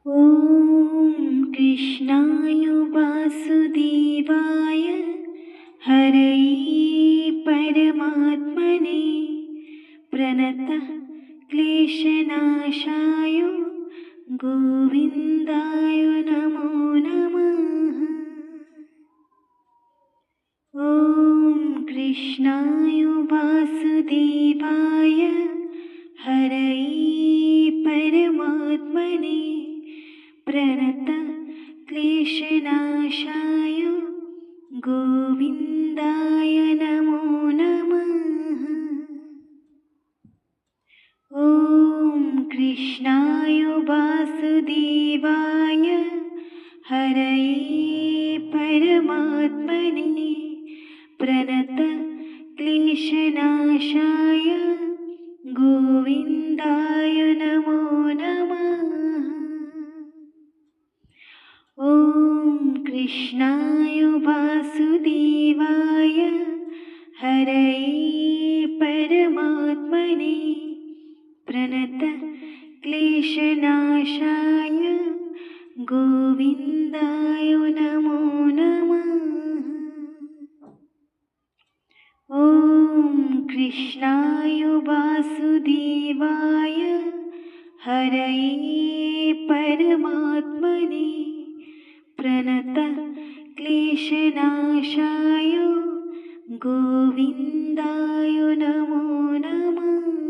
ॐ कृष्णाय वासुदेवाय हरये परमात्मने प्रणतः क्लेशनाशाय गोविन्दाय नमो नमः। ॐ कृष्णाय वासुदेवाय हरये परमात्मने प्रणतः क्लेशनाशाय गोविन्दाय नमो नमः। ॐ कृष्णाय वासुदेवाय हरये परमात्मने प्रणतः क्लेशनाशाय गोविन्दाय नमो नमः। ॐ कृष्णाय वासुदेवाय हरये परमात्मने प्रणतः क्लेशनाशाय गोविन्दाय नमो नमः। ॐ कृष्णाय वासुदेवाय हरये परमात्मने प्रणतः क्लेशनाशाय गोविन्दाय नमो नमः।